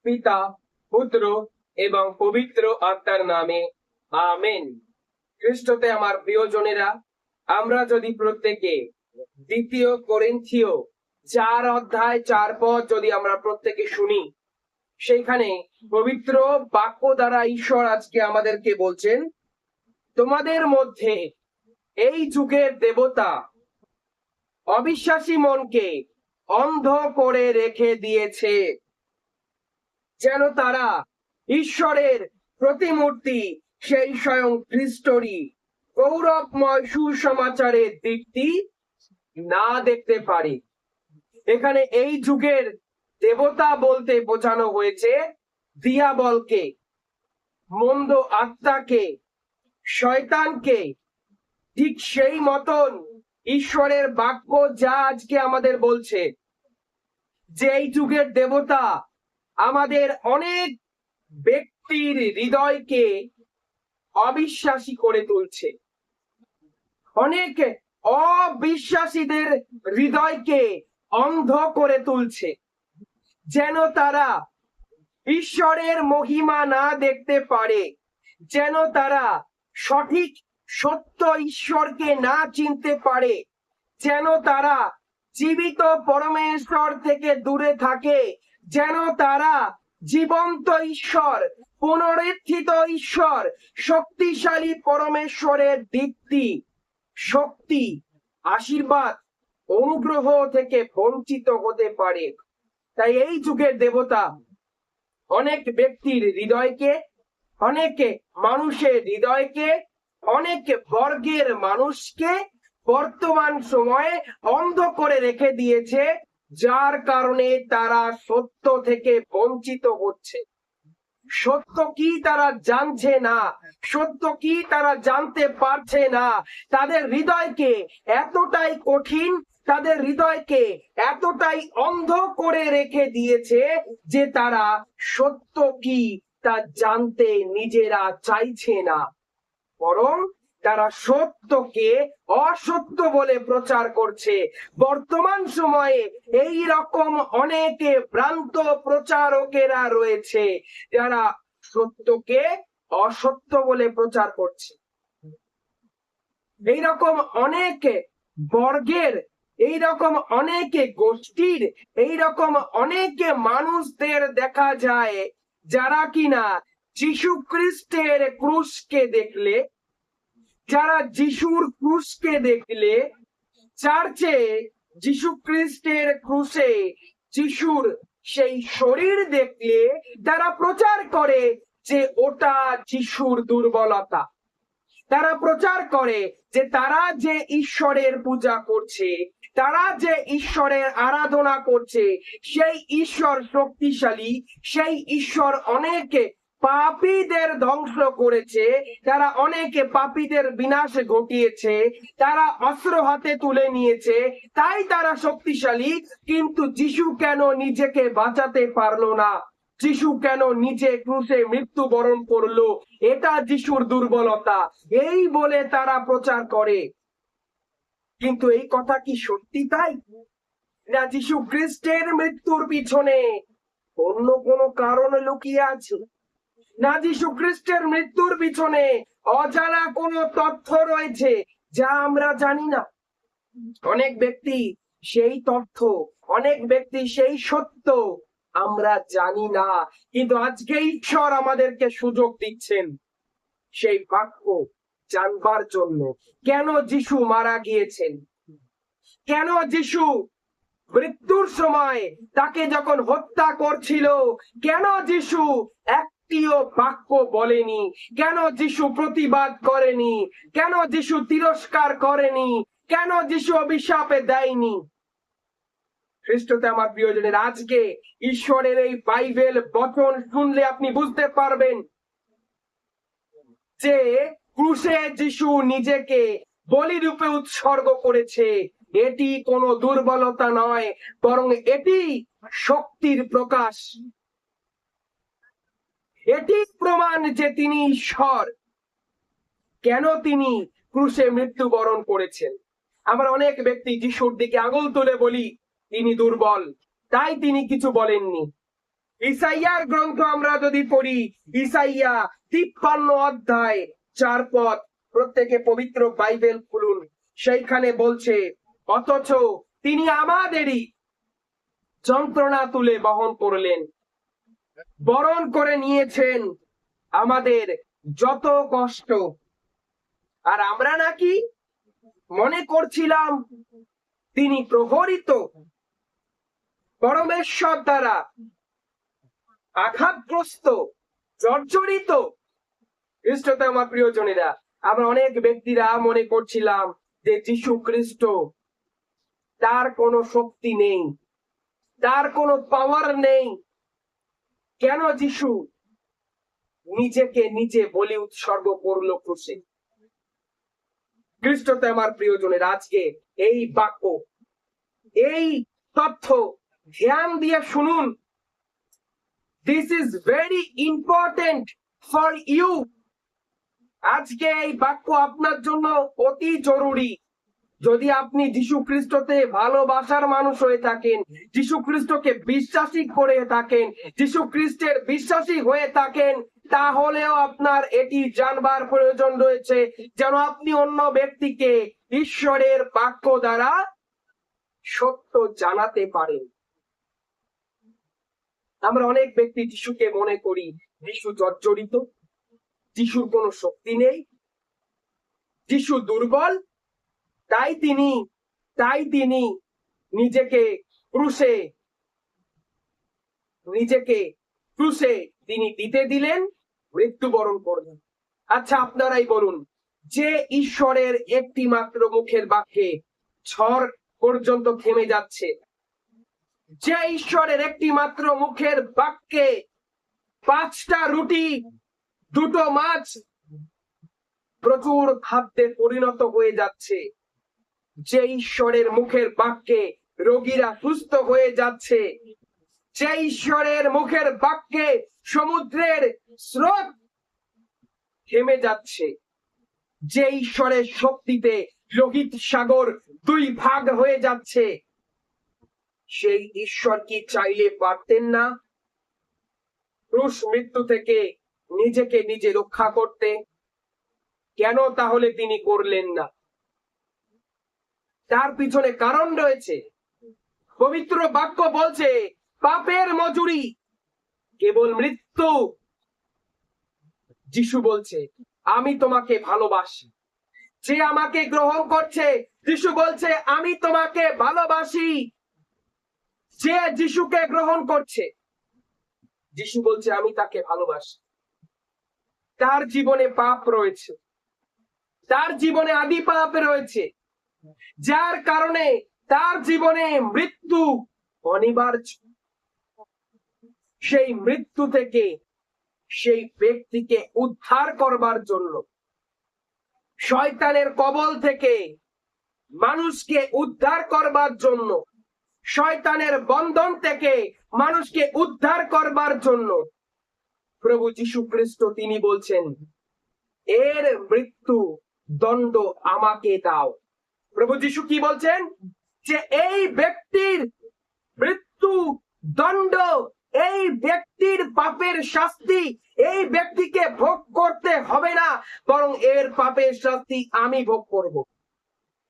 পিতা, পুত্র এবং পবিত্র আত্মার নামে আমেন। খ্রিস্টতে আমার প্রিয়জনেরা, আমরা যদি প্রত্যেকে 2 করিন্থীয় 4 অধ্যায় 4 পদ যদি আমরা প্রত্যেকে শুনি, সেইখানে পবিত্র বাক্য দ্বারা ঈশ্বর আজকে আমাদেরকে বলছেন, তোমাদের মধ্যে এই যুগের দেবতা অবিশ্বাসী মনকে অন্ধ করে রেখে দিয়েছে, যেন তারা ঈশ্বরের প্রতিমূর্তি সেই স্বয়ং খ্রিস্টরই গৌরবময় সুসমাচারের দিকটি না দেখতে পারে। এখানে এই যুগের দেবতা বলতে বোঝানো হয়েছে দিয়াবলকে, মন্দ আত্মাকে, শয়তানকে। ঠিক সেই মতন ঈশ্বরের বাক্য যা আজকে আমাদের বলছে যে এই যুগের দেবতা আমাদের অনেক ব্যক্তির হৃদয়কে অবিশ্বাসী করে তুলছে, অনেক অবিশ্বাসীদের হৃদয়কে অন্ধ করে তুলছে, যেন তারা ঈশ্বরের মহিমা না দেখতে পারে, যেন তারা সঠিক সত্য ঈশ্বরকে না চিনতে পারে, যেন তারা জীবিত পরমেশ্বর থেকে দূরে থাকে, যেন তারা জীবন্ত ঈশ্বর, পুনরুত্থিত ঈশ্বর, শক্তিশালী পরমেশ্বরের দীপ্তি, শক্তি, আশীর্বাদ, অনুগ্রহ থেকে বঞ্চিত হতে পারে। তাই এই যুগের দেবতা অনেক ব্যক্তির হৃদয়কে, অনেক মানুষের হৃদয়কে, অনেক বর্গের মানুষকে বর্তমান সময়ে অন্ধ করে রেখে দিয়েছে, যার কারণে তারা সত্য থেকে বঞ্চিত হচ্ছে। সত্য কি তারা জানছে না, সত্য কি তারা জানতে পারছে না। তাদের হৃদয়কে এতটাই কঠিন, তাদের হৃদয়কে এতটাই অন্ধ করে রেখে দিয়েছে যে তারা সত্য কি তা জানতে নিজেরা চাইছে না, বরং তারা সত্যকে অসত্য বলে প্রচার করছে। বর্তমান সময়ে এই রকম অনেকে ভ্রান্ত প্রচারকেরা রয়েছে, যারা সত্যকে অসত্য বলে প্রচার করছে। এইরকম অনেক বর্গের, এইরকম অনেকে গোষ্ঠীর, এইরকম অনেকে মানুষদের দেখা যায় যারা কিনা যীশু খ্রিস্টের ক্রুশকে দেখলে, যারা যিশুর ক্রুশকে দেখলে, চার্চে যীশু খ্রিস্টের ক্রুশে যিশুর সেই শরীর দেখলে তারা প্রচার করে যে ওটা যিশুর দুর্বলতা। তারা প্রচার করে যে তারা যে ঈশ্বরের পূজা করছে, তারা যে ঈশ্বরের আরাধনা করছে, সেই ঈশ্বর শক্তিশালী, সেই ঈশ্বর অনেক পাপীদের ধ্বংস করেছে, তারা অনেকে পাপীদের বিনাশ ঘটিয়েছে, তারা অস্ত্র হাতে তুলে নিয়েছে, তাই তারা শক্তিশালী। কিন্তু যিশু কেন নিজেকে বাঁচাতে পারলো না, যিশু কেন নিজে ক্রুশে মৃত্যুবরণ করলো, এটা যিশুর দুর্বলতা, এই বলে তারা প্রচার করে। কিন্তু এই কথা কি সত্যি তাই? না যিশু খ্রিস্টের মৃত্যুর পিছনে অন্য কোনো কারণ লুকিয়ে আছে? না যিশু খ্রিস্টের মৃত্যুর পিছনে অজানা কোনো তথ্য রয়েছে যা আমরা জানি না? অনেক ব্যক্তি সেই তথ্য, অনেক ব্যক্তি সেই সত্য আমরা জানি না, কিন্তু আজকে ঈশ্বর আমাদেরকে সুযোগ দিচ্ছেন সেই বাক্য জানবার জন্য। কেন যিশু মারা গিয়েছেন, কেন যিশু মৃত্যুর সময় তাকে যখন হত্যা করছিল, কেন যিশু একটিও বাক্য বলেনি, কেন যিশু প্রতিবাদ করেনি, কেন যিশু তিরস্কার করেনি, কেন যিশু অভিশাপে দেয়নি? খ্রিস্টতে আমার প্রিয়জনের, আজকে ঈশ্বরের এই বাইবেল বচন শুনলে আপনি বুঝতে পারবেন যে ক্রুশে যিশু নিজেকে বলিরূপে উৎসর্গ করেছে। এটি কোনো দুর্বলতা নয়, বরং এটি শক্তির প্রকাশ। এটি প্রমাণ যে তিনি ঈশ্বর। কেন তিনি ক্রুশে মৃত্যুবরণ করেছেন? আমরা অনেক ব্যক্তি যিশুর দিকে আঙুল তুলে বলি তিনি দুর্বল, তাই তিনি কিছু বলেননি। ইসাইয়ার গ্রন্থ আমরা যদি পড়ি, ইসাইয়া 53 অধ্যায় 4 পদ, প্রত্যেকে পবিত্র বাইবেল খুলুন, সেইখানে বলছে, অথচ তিনি আমাদেরই যন্ত্রণা তুলে বহন করলেন, বরণ করে নিয়েছেন আমাদের যত কষ্ট। আর আমরা নাকি মনে করছিলাম তিনি প্রহরিত, পরমেশ্বর দ্বারা আঘাতগ্রস্ত, জর্জরিত। খ্রিস্টতে আমার প্রিয়জনেরা, আমরা অনেক ব্যক্তিরা মনে করছিলাম যে যীশু খ্রিস্ট, তার কোনো শক্তি নেই, তার কোনো পাওয়ার নেই। কেন যীশু নিজেকে নিজে বলি উৎসর্গ করলো ক্রুশে? খ্রিস্টতে আমার প্রিয়জনের, আজকে এই বাক্য, এই তথ্য ধ্যান দিয়ে শুনুন। This is very important for you. আজকে এই বাক্য আপনার জন্য অতি জরুরি। যদি আপনি যীশু খ্রিস্টতে ভালোবাসার মানুষ হয়ে থাকেন, যীশু খ্রিস্টকে বিশ্বাসী করে থাকেন, যীশু খ্রিস্টের বিশ্বাসী হয়ে থাকেন, তাহলেও আপনার এটি জানবার প্রয়োজন রয়েছে যেন আপনি অন্য ব্যক্তিকে ঈশ্বরের বাক্য দ্বারা সত্য জানাতে পারেন। আমরা অনেক ব্যক্তি যিশুকে মনে করি যিশু জর্জরিত, যিশুর কোনো শক্তি নেই, যিশু দুর্বল, তাই তিনি নিজেকে ক্রুশে তিনি দিতে দিলেন, মৃত্যুবরণ করলেন। আচ্ছা, আপনারাই বলুন, যে ঈশ্বরের একটি মাত্র মুখের বাক্যে ঝড় পর্যন্ত থেমে যাচ্ছে, যে ঈশ্বরের একটি মাত্র মুখের বাক্যে 5টা রুটি 2টো মাছ প্রচুর খাদ্যে পরিণত হয়ে যাচ্ছে, যে ঈশ্বরের মুখের বাক্যে রোগীরা সুস্থ হয়ে যাচ্ছে, যে ঈশ্বরের মুখের বাক্যে সমুদ্রের স্রোত থেমে যাচ্ছে, যে ঈশ্বরের শক্তিতে লোহিত সাগর 2 ভাগ হয়ে যাচ্ছে, সেই ঈশ্বর কি চাইলে পারতেন না ক্রুশ মৃত্যু থেকে নিজেকে নিজে রক্ষা করতে? কেন তাহলে তিনি করলেন না? তার পিছনে কারণ রয়েছে। পবিত্র বাক্য বলছে, পাপের মজুরি কেবল মৃত্যু। যিশু বলছে, আমি তোমাকে ভালোবাসি। যে আমাকে গ্রহণ করছে, যিশু বলছে, আমি তোমাকে ভালোবাসি। যে যিশুকে গ্রহণ করছে, যিশু বলছে, আমি তাকে ভালোবাসি। তার জীবনে পাপ রয়েছে, তার জীবনে আদি পাপ রয়েছে, যার কারণে তার জীবনে মৃত্যু অনিবার্য। সেই মৃত্যু থেকে সেই ব্যক্তিকে উদ্ধার করবার জন্য, শয়তানের কবল থেকে মানুষকে উদ্ধার করবার জন্য, শয়তানের বন্ধন থেকে মানুষকে উদ্ধার করবার জন্য প্রভু যীশু খ্রিস্ট তিনি বলছেন, এর মৃত্যু দণ্ড আমাকে দাও। প্রভু যীশু কি বলছেন? যে এই ব্যক্তির মৃত্যু দণ্ড, এই ব্যক্তির পাপের শাস্তি এই ব্যক্তিকে ভোগ করতে হবে না, বরং এর পাপের শাস্তি আমি ভোগ করব।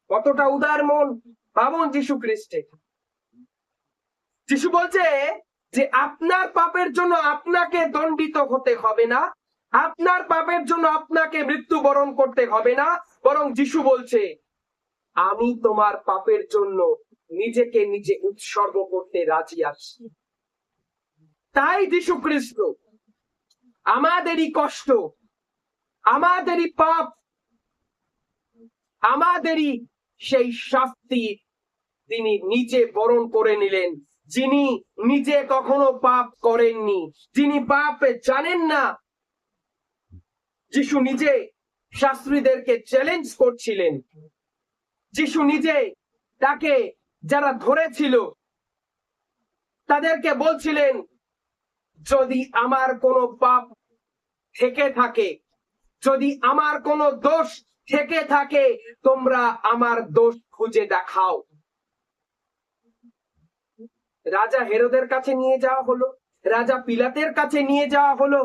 কতটা উদার মন ভাবুন যীশু খ্রিস্টে। যিশু বলছে যে আপনার পাপের জন্য আপনাকে দণ্ডিত হতে হবে না, আপনার পাপের জন্য আপনাকে মৃত্যুবরণ করতে হবে না, বরং যিশু বলছে, আমি তোমার পাপের জন্য নিজেকে নিজে উৎসর্গ করতে রাজি আছি। তাই যীশু খ্রিস্ট আমাদেরই কষ্ট, আমাদেরই পাপ, আমাদেরই সেই শাস্তি তিনি নিজে বরণ করে নিলেন। যিনি নিজে কখনো পাপ করেননি, যিনি পাপ জানেন না, যিশু নিজে শাস্ত্রীদেরকে চ্যালেঞ্জ করছিলেন। যিশু নিজে তাকে যারা ধরেছিল তাদেরকে বলছিলেন, যদি আমার কোনো পাপ থেকে থাকে, যদি আমার কোনো দোষ থেকে থাকে, তোমরা আমার দোষ খুঁজে দেখাও। রাজা হেরোদের কাছে নিয়ে যাওয়া হলো, রাজা পিলাতের কাছে নিয়ে যাওয়া হলো।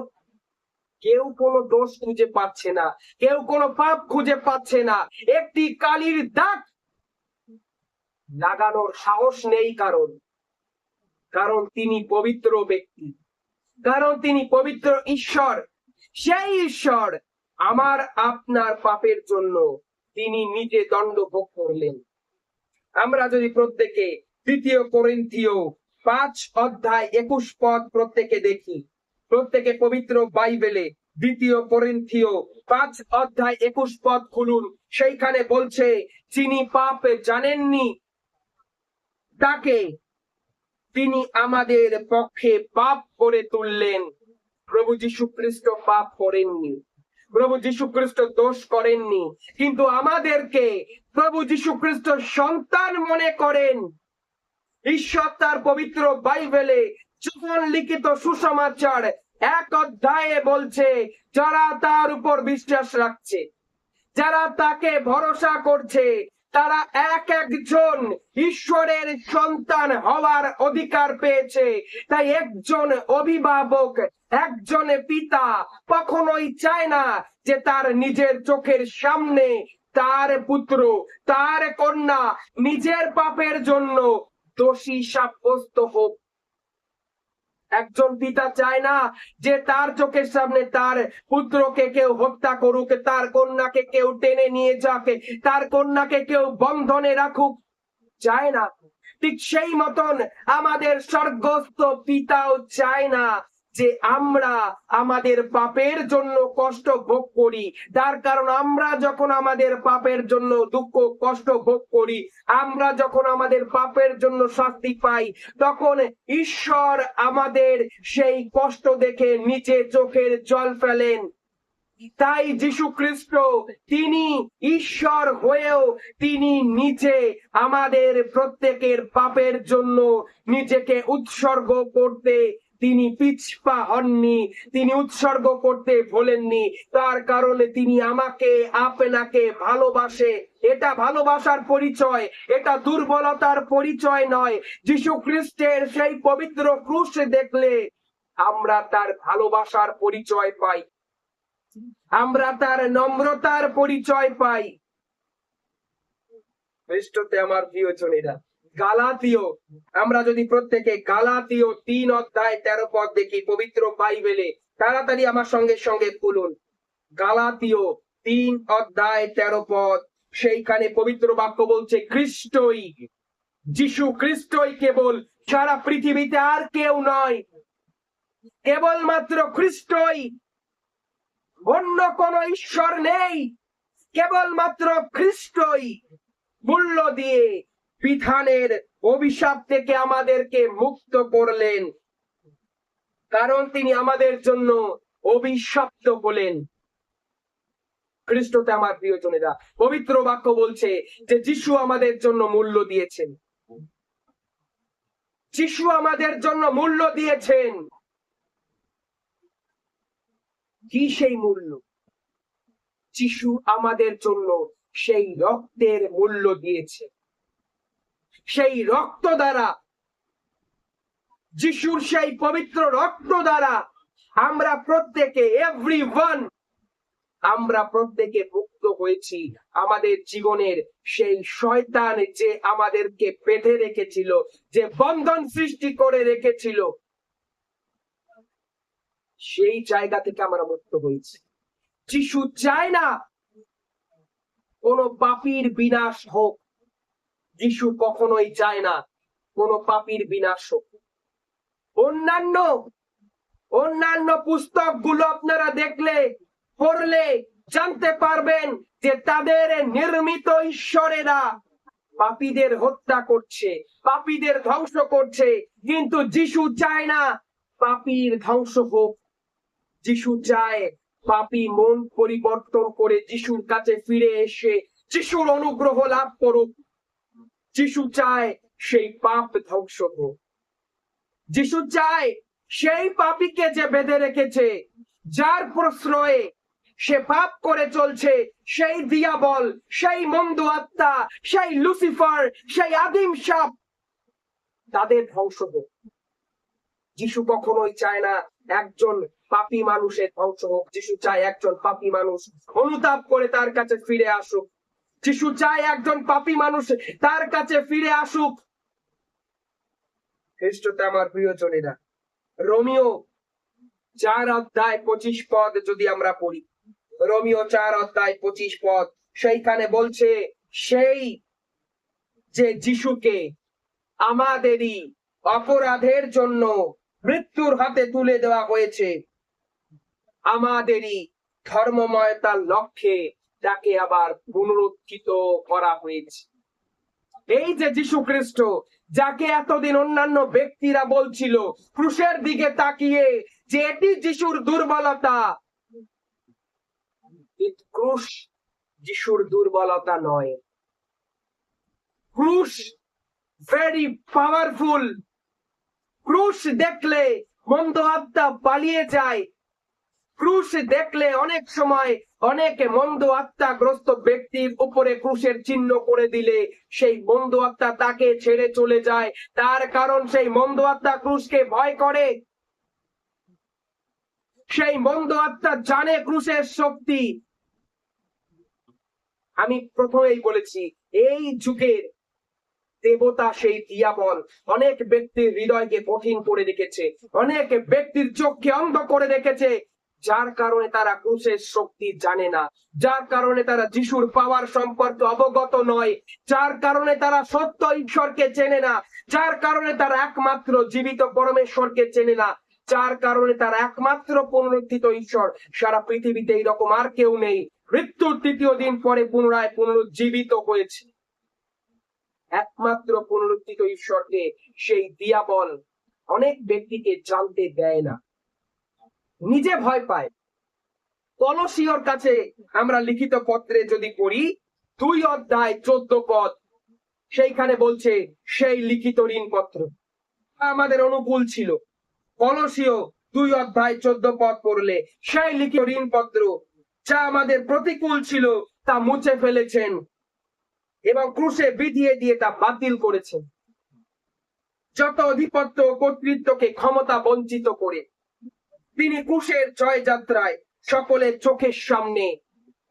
কেউ কোনো দোষ খুঁজে পাচ্ছে না, কেউ কোনো পাপ খুঁজে পাচ্ছে না, একটি কালির দাগ লাগানোর সাহস নেই। কারণ তিনি পবিত্র ব্যক্তি, কারণ তিনি পবিত্র ঈশ্বর। সেই ঈশ্বর আমার আপনার পাপের জন্য তিনি নিজে দণ্ড ভোগ করলেন। আমরা যদি প্রত্যেকে 2 কোরিন্থীয় 5:21 প্রত্যেকে দেখি, প্রত্যেকে পবিত্র বাইবেলে 2 কোরিন্থীয় 5:21 খুলুন। সেইখানে বলছে, যিনি পাপ জানেননি তাকে তিনি আমাদের পক্ষে পাপ করে তুললেন। প্রভু যীশু খ্রিস্ট পাপ করেননি, প্রভু যীশু খ্রিস্ট দোষ করেননি, কিন্তু আমাদেরকে প্রভু যীশু খ্রিস্ট সন্তান মনে করেন। ঈশ্বর তার পবিত্র বাইবেলে যখন লিখিত সুসমাচার 1 অধ্যায়ে বলছে, যারা তার উপর বিশ্বাস রাখছে, যারা তাকে ভরসা করছে, তারা এক একজন ঈশ্বরের সন্তান হওয়ার অধিকার পেয়েছে। তাই একজন অভিভাবক, একজন পিতা কখনোই চায় না যে তার নিজের চোখের সামনে তার পুত্র, তার কন্যা নিজের পাপের জন্য দোষী সাব্যস্ত হোক। একজন পিতা চায় না যে তার চোখের সামনে তার পুত্রকে কেউ হত্যা করুক, তার কন্যাকে কেউ টেনে নিয়ে যাক, তার কন্যাকে কেউ বন্ধনে রাখুক, চায় না। ঠিক সেই মতন আমাদের স্বর্গস্থ পিতাও চায় না যে আমরা আমাদের পাপের জন্য কষ্ট ভোগ করি। তার কারণ আমরা যখন আমাদের পাপের জন্য দুঃখ কষ্ট ভোগ করি, আমরা যখন আমাদের পাপের জন্য শাস্তি পাই, তখন ঈশ্বর আমাদের সেই কষ্ট দেখে নিচে চোখের জল ফেলেন। তাই যীশু খ্রিস্ট তিনি ঈশ্বর হয়েও তিনি নিজে আমাদের প্রত্যেকের পাপের জন্য নিজেকে উৎসর্গ করতে তিনি পিছপা হননি, তিনি উৎসর্গ করতে ভোলেননি। তার কারণে তিনি আমাকে আপনাকে ভালোবাসে। এটা ভালোবাসার পরিচয়, এটা দুর্বলতার পরিচয় নয়। যীশু খ্রিস্টের সেই পবিত্র ক্রুশ দেখলে আমরা তার ভালোবাসার পরিচয় পাই, আমরা তার নম্রতার পরিচয় পাই। খ্রিস্টতে আমার প্রিয়জনেরা, গালাতীয়, আমরা যদি প্রত্যেকে গালাতীয় 3:13 দেখি পবিত্র বাইবেলে, তাড়াতাড়ি আমার সঙ্গে সঙ্গে খুলুন। গালাতীয় 3:13, সেইখানে পবিত্র বাক্য বলছে, খ্রিস্টই, যীশু খ্রিস্টই কেবল, সারা পৃথিবীতে আর কেউ নয়, কেবলমাত্র খ্রিস্টই, অন্য কোন ঈশ্বর নেই, কেবলমাত্র খ্রিস্টই মূল্য দিয়ে বিধানের অভিশাপ থেকে আমাদেরকে মুক্ত করলেন। কারণ তিনি আমাদের জন্য অভিশপ্ত হলেন। খ্রিস্টতে আমার প্রিয়জনেরা, পবিত্র বাক্য বলছে যে যিশু আমাদের জন্য মূল্য দিয়েছেন, যিশু আমাদের জন্য মূল্য দিয়েছেন। কি সেই মূল্য? যিশু আমাদের জন্য সেই রক্তের মূল্য দিয়েছে। সেই রক্ত দ্বারা, যিশুর সেই পবিত্র রক্ত দ্বারা আমরা প্রত্যেকে, এভরিওয়ান, আমরা প্রত্যেকে মুক্ত হয়েছি আমাদের জীবনের সেই শয়তান যে আমাদেরকে বেঁধে রেখেছিল, যে বন্ধন সৃষ্টি করে রেখেছিল, সেই জায়গা থেকে আমরা মুক্ত হয়েছি। যিশু চায় না কোন পাপীর বিনাশ হোক, যিশু কখনোই চায় না কোন পাপীর বিনাশ হোক। অন্যান্য পুস্তকগুলো আপনারা দেখলে, পড়লে জানতে পারবেন যে তাদের নির্মিত ঈশ্বরেরা পাপীদের হত্যা করছে, পাপীদের ধ্বংস করছে, কিন্তু যিশু চায় না পাপীর ধ্বংস হোক। যিশু চায় পাপী মন পরিবর্তন করে যিশুর কাছে ফিরে এসে যিশুর অনুগ্রহ লাভ করুক। যিশু চায় সেই পাপ ধ্বংস হোক। যিশু চায় সেই পাপীকে যে বেঁধে রেখেছে, যার প্রশ্রয়ে সে পাপ করে চলছে, সেই দিয়াবল, সেই মন্দ আত্মা, সেই লুসিফার, সেই আদিম সাপ, তাদের ধ্বংস হোক। যিশু কখনোই চায় না একজন পাপী মানুষের ধ্বংস হোক। যিশু চায় একজন পাপী মানুষ অনুতাপ করে তার কাছে ফিরে আসুক। যিশু চায় একজন পাপী মানুষ তার কাছে ফিরে আসুক। খ্রিস্টতে আমার প্রিয়জনেরা, রোমিও 4:25 যদি আমরা পড়ি, রোমিও 4:25 সেইখানে বলছে, সেই যে যিশুকে আমাদেরই অপরাধের জন্য মৃত্যুর হাতে তুলে দেওয়া হয়েছে, আমাদেরই ধর্মময়তার লক্ষ্যে তাকে আবার পুনরুত্থিত করা হয়েছে। এই যে যিশু খ্রিস্ট, যাকে এতদিন অন্যান্য ব্যক্তিরা বলছিল ক্রুশের দিকে তাকিয়ে যে এটি যিশুর দুর্বলতা, ক্রুশ যিশুর দুর্বলতা নয়। ক্রুশ ভেরি পাওয়ারফুল। ক্রুশ দেখলে মন্দ আত্মা পালিয়ে যায়। ক্রুশ দেখলে অনেক সময় অনেক মন্দ আত্মাগ্রস্ত ব্যক্তির উপরে ক্রুশের চিহ্ন করে দিলে সেই মন্দ আত্মা তাকে ছেড়ে চলে যায়। তার কারণ সেই মন্দ আত্মা ক্রুশকে ভয় করে। সেই মন্দ আত্মা জানে ক্রুশের শক্তি। আমি প্রথমেই বলেছি, এই যুগের দেবতা সেই দিয়াবল অনেক ব্যক্তির হৃদয়কে কঠিন করে রেখেছে, অনেক ব্যক্তির চোখকে অন্ধ করে রেখেছে, যার কারণে তারা ক্রুশের শক্তি জানে না, যার কারণে তারা যিশুর পাওয়ার সম্পর্কে অবগত নয়, যার কারণে তারা সত্য ঈশ্বরকে চেনে না, যার কারণে তারা একমাত্র জীবিত পরমেশ্বরকে চেনে না, যার কারণে তারা একমাত্র পুনরুত্থিত ঈশ্বর, সারা পৃথিবীতে এইরকম আর কেউ নেই, মৃত্যুর 3য় দিন পরে পুনরায় পুনরুজ্জীবিত হয়েছে, একমাত্র পুনরুত্থিত ঈশ্বরকে সেই দিয়াবল অনেক ব্যক্তিকে জানতে দেয় না, নিজে ভয় পায়। কলসীয়র কাছে আমরা লিখিত পত্রে যদি পড়ি 2:14 সেইখানে বলছে, সেই লিখিত ঋণপত্র আমাদের অনুকূল ছিল। কলসীয় 2:14 পড়লে সেই লিখিত ঋণপত্র যা আমাদের প্রতিকূল ছিল তা মুছে ফেলেছেন এবং ক্রুশে বিধিয়ে দিয়ে তা বাতিল করেছেন। যত অধিপত্য ও কর্তৃত্বকে ক্ষমতা বঞ্চিত করে তিনি ক্রুশের জয়যাত্রায় সকলের চোখের সামনে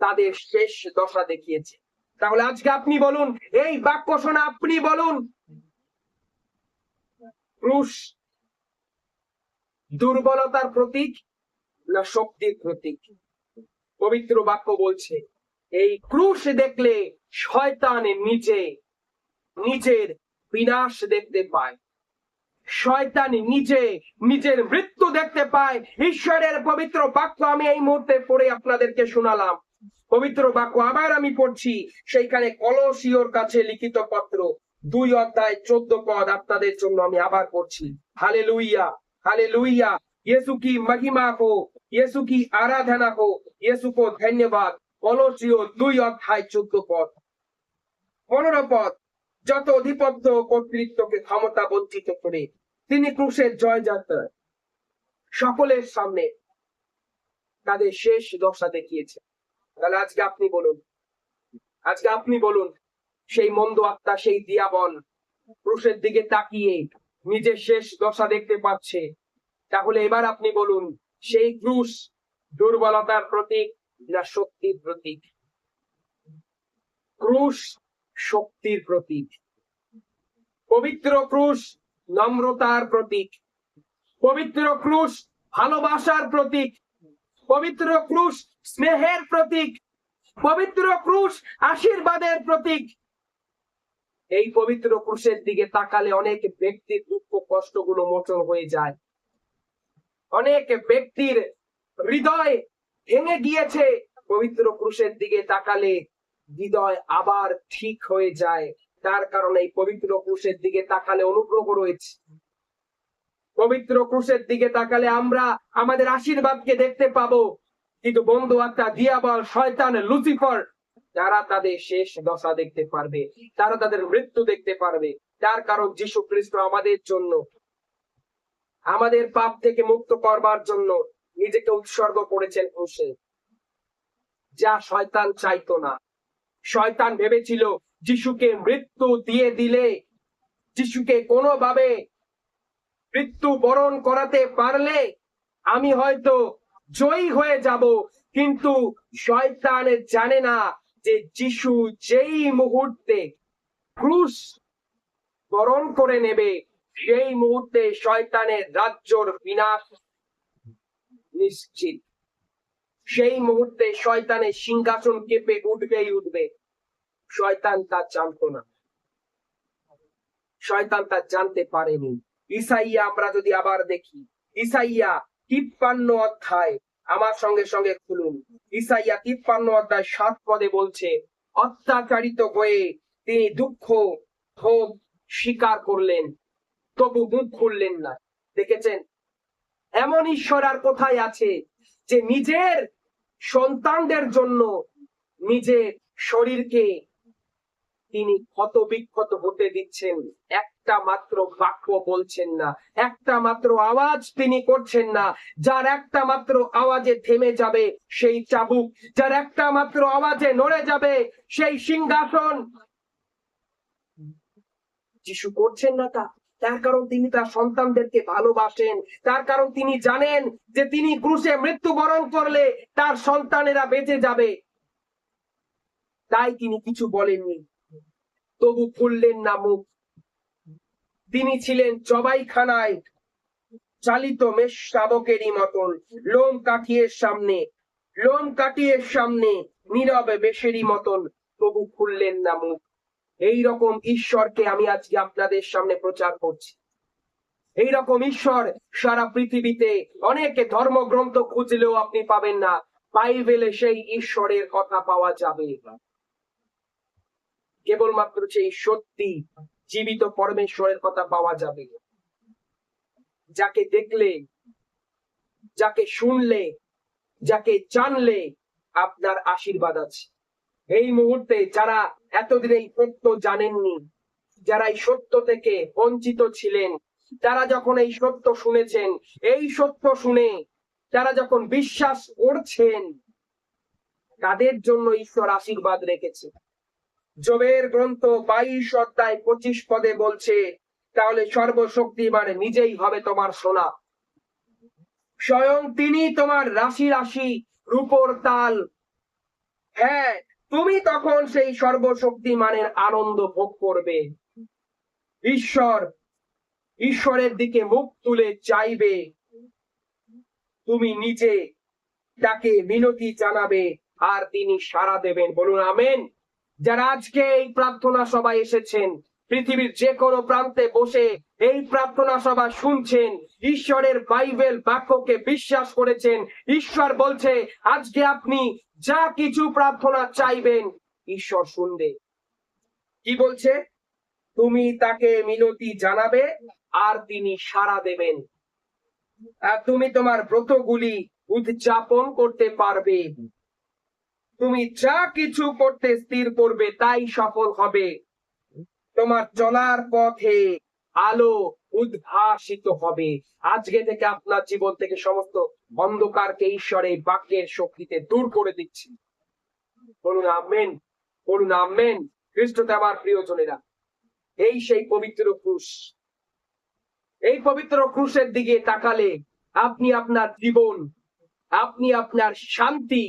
তাদের শেষ দশা দেখিয়েছে। তাহলে আজকে আপনি বলুন, এই বাক্য শোনা আপনি বলুন, ক্রুশ দুর্বলতার প্রতীক না শক্তির প্রতীক? পবিত্র বাক্য বলছে, এই ক্রুশ দেখলে শয়তান নিজের বিনাশ দেখতে পায়, শয়তান নিজের মৃত্যু দেখতে পায়। ঈশ্বরের পবিত্র বাক্য আমি এই মুহূর্তে পড়ে আপনাদেরকে শোনালাম। পবিত্র বাক্য আবার আমি পড়ছি, সেইখানে কলসীয়র কাছে লিখিত পত্র 2:14 আপনাদের জন্য আমি আবার পড়ছি। Hallelujah, hallelujah. यीशु की महिमा हो, यीशु की आराधना हो, यीशु को धन्यवाद। কলসীয় 2:14 15 যত অধিপত্য কর্তৃত্বকে ক্ষমতা বঞ্চিত করে তিনি ক্রুশের জয়যাত্রা সকলের সামনে তাদের শেষ দশা দেখিয়েছে। তাহলে আজকে আপনি বলুন, সেই মন্দ আত্মা, সেই দিয়াবল ক্রুশের দিকে তাকিয়ে নিজের শেষ দশা দেখতে পাচ্ছে। তাহলে এবার আপনি বলুন, সেই ক্রুশ দুর্বলতার প্রতীক না শক্তির প্রতীক? ক্রুশ শক্তির প্রতীক। পবিত্র ক্রুশ নম্রতার প্রতীক। পবিত্র ক্রুশ ভালোবাসার প্রতীক। পবিত্র ক্রুশ স্নেহের প্রতীক। পবিত্র ক্রুশ আশীর্বাদের প্রতীক। এই পবিত্র ক্রুশের দিকে তাকালে অনেক ব্যক্তির দুঃখ কষ্টগুলো মোচন হয়ে যায়। অনেক ব্যক্তির হৃদয় ভেঙে গিয়েছে, পবিত্র ক্রুশের দিকে তাকালে হৃদয় আবার ঠিক হয়ে যায়। তার কারণে এই পবিত্র ক্রুশের দিকে তাকালে অনুগ্রহ রয়েছে। পবিত্র ক্রুশের দিকে তাকালে আমরা আমাদের আশীর্বাদকে দেখতে পাবো। কিন্তু বন্ধু আত্মা, দিয়াবল, শয়তান, লুসিফার, তারা তাদের শেষ দশা দেখতে পারবে, তারা তাদের মৃত্যু দেখতে পারবে। তার কারণ যীশু খ্রিস্ট আমাদের জন্য, আমাদের পাপ থেকে মুক্ত করবার জন্য নিজেকে উৎসর্গ করেছেন ক্রুশে, যা শয়তান চাইতো না। শয়তান ভেবেছিল যিশুকে মৃত্যু দিয়ে দিলে, যিশুকে কোনোভাবে মৃত্যু বরণ করাতে পারলে আমি হয়তো জয়ী হয়ে যাব, কিন্তু শয়তান জানে না যে যিশু যেই মুহূর্তে ক্রুশ বরণ করে নেবে সেই মুহূর্তে শয়তানের রাজ্যর বিনাশ নিশ্চিত। সেই মুহূর্তে শয়তানের সিংহাসন কেঁপে উঠবেই উঠবে। শয়তান তা জানতো না, শয়তান তা জানতে পারেনি। ঈসাইয়া আমরা যদি আবার দেখি, ঈসাইয়া 53 অধ্যায়, আমার সঙ্গে সঙ্গে খুলুন। ঈসাইয়া 53 অধ্যায় 7 পদে বলছে, অত্যাচারিত হয়ে তিনি দুঃখ ভোগ স্বীকার করলেন, তবু মুখ খুললেন না। দেখেছেন, এমন ঈশ্বর আর কোথায় আছে যে নিজের সন্তানদের জন্য নিজের শরীরকে তিনি ক্ষত বিক্ষত হতে দিচ্ছেন, একটা মাত্র বাক্য বলছেন না, একটা মাত্র আওয়াজ তিনি করছেন না। যার একটা মাত্র আওয়াজে থেমে যাবে সেই চাবুক, যার একটা মাত্র আওয়াজে নড়ে যাবে সেই সিংহাসন, যিশু করছেন না তা। তার কারণ তিনি তার সন্তানদেরকে ভালোবাসেন, তার কারণ তিনি জানেন যে তিনি ক্রুশে মৃত্যুবরণ করলে তার সন্তানেরা বেঁচে যাবে, তাই তিনি কিছু বলেননি, তবু খুললেন না মুখ। তিনি ছিলেন জবাইখানায় চালিত মেষ শাবকেরই মতন, লোম কাটিয়ে সামনে নীরবে বেশেরই মতন, তবু খুললেন না মুখ। এইরকম ঈশ্বরকে আমি আজকে আপনাদের সামনে প্রচার করছি। এইরকম ঈশ্বর সারা পৃথিবীতে অনেকে ধর্মগ্রন্থ খুঁজলেও আপনি পাবেন না, বাইবেলে সেই ঈশ্বরের কথা পাওয়া যাবে। কেবলমাত্র সেই সত্যি জীবিত পরমেশ্বরের কথা পাওয়া যাবে, যাকে দেখলে, যাকে শুনলে, যাকে জানলে আপনার আশীর্বাদ আছে। এই মুহূর্তে যারা এতদিন এই সত্য জানেননি, যারা এই সত্য থেকে বঞ্চিত ছিলেন, তারা যখন এই সত্য শুনেছেন, এই সত্য শুনে তারা যখন বিশ্বাস করছেন, তাদের জন্য ঈশ্বর আশীর্বাদ রেখেছে। যোবের গ্রন্থ 22 অধ্যায় 25 পদে বলছে, তাহলে সর্বশক্তিমান নিজেই হবে তোমার সোনা, স্বয়ং তিনি তোমার রাশি রাশি রূপোর তাল। হ্যাঁ, তুমি তখন সেই সর্বশক্তিমানের আনন্দ ভোগ করবে। ঈশ্বরের দিকে মুখ তুলে চাইবে, তুমি নিজে তাকে মিনতি জানাবে আর তিনি সাড়া দেবেন। বলুন আমেন। যারা আজকে এই প্রার্থনা সভায় এসেছেন, পৃথিবীর যে কোনো প্রান্তে বসে এই প্রার্থনা সভা শুনছেন, ঈশ্বরের বাইবেল বাক্যকে বিশ্বাস করেছেন, ঈশ্বর বলছে আজকে আপনি যা কিছু প্রার্থনা চাইবেন ঈশ্বর শুনবে। কি বলছে? তুমি তাকে মিনতি জানাবে আর তিনি সাড়া দেবেন, আর তুমি তোমার ব্রতগুলি উদযাপন করতে পারবে। তুমি যা কিছু করতে স্থির করবে তাই সফল হবে। তোমার চলার পথে আলো উদ্ভাসিত হবে। আজকে থেকে আপনার জীবন থেকে সমস্ত অন্ধকারকে ঈশ্বরের বাক্যের শক্তিতে দূর করে দিচ্ছি। বলুন আমেন, বলুন আমেন। খ্রিস্টতে আমার প্রিয়জনেরা, এই সেই পবিত্র ক্রুশ। এই পবিত্র ক্রুশের দিকে তাকালে আপনি আপনার জীবন, আপনি আপনার শান্তি,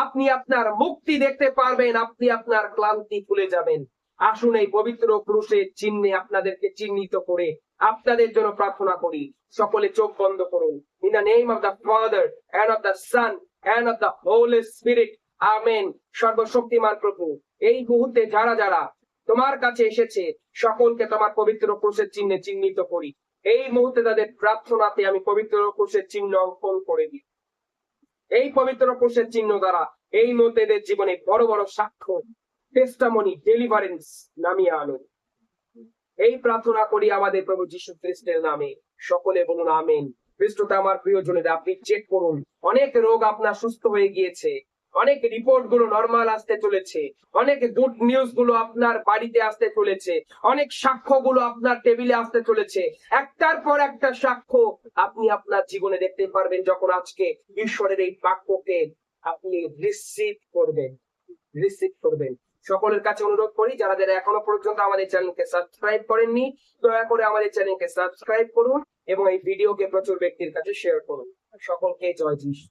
আপনি আপনার মুক্তি দেখতে পারবেন, আপনি আপনার ক্লান্তি ভুলে যাবেন। আসুন এই পবিত্র ক্রুশের চিহ্নে আপনাদেরকে চিহ্নিত করে আপনাদের জন্য প্রার্থনা করি। সকলে চোখ বন্ধ করুন। In the name of the father end of the son end of the Holi spirit, amen. সর্বশক্তিমান প্রভু, এই মুহূর্তে যারা যারা তোমার কাছে এসেছে সকলকে তোমার পবিত্র ক্রুশের চিহ্নে চিহ্নিত করি। এই মুহূর্তে তাদের প্রার্থনাতে আমি পবিত্র ক্রুশের চিহ্ন অঙ্কন করে দিই। এই পবিত্র ক্রুশের চিহ্ন দ্বারা এই মুহূর্তে এদের জীবনে বড় বড় সাক্ষ্য, টেস্টামনি, ডেলিভারেন্স নামিয়ে আনুন। এই প্রার্থনা করি আমাদের প্রভু যীশু খ্রিস্টের নামে। সকলে বলুন আমেন। খ্রিস্টতে আমার প্রিয়জনেরা, আপনি চেক করুন, অনেক রোগ আপনার সুস্থ হয়ে গিয়েছে, অনেক রিপোর্ট গুলো নরমাল আসতে চলেছে, অনেক গুড নিউজ গুলো আপনার বাড়িতে আসতে চলেছে, অনেক সাক্ষ্য গুলো আপনার টেবিলে আসতে চলেছে। একটার পর একটা সাক্ষ্য আপনি আপনার জীবনে দেখতে পারবেন যখন আজকে ঈশ্বরের এই বাক্যকে আপনি রিসিভ করবেন। সকলের কাছে অনুরোধ করি, যারা যারা এখনো পর্যন্ত আমাদের চ্যানেলকে সাবস্ক্রাইব করেননি, দয়া করে আমাদের চ্যানেলকে সাবস্ক্রাইব করুন এবং এই ভিডিওকে প্রচুর ব্যক্তির কাছে শেয়ার করুন। সকলকে জয় যিশু।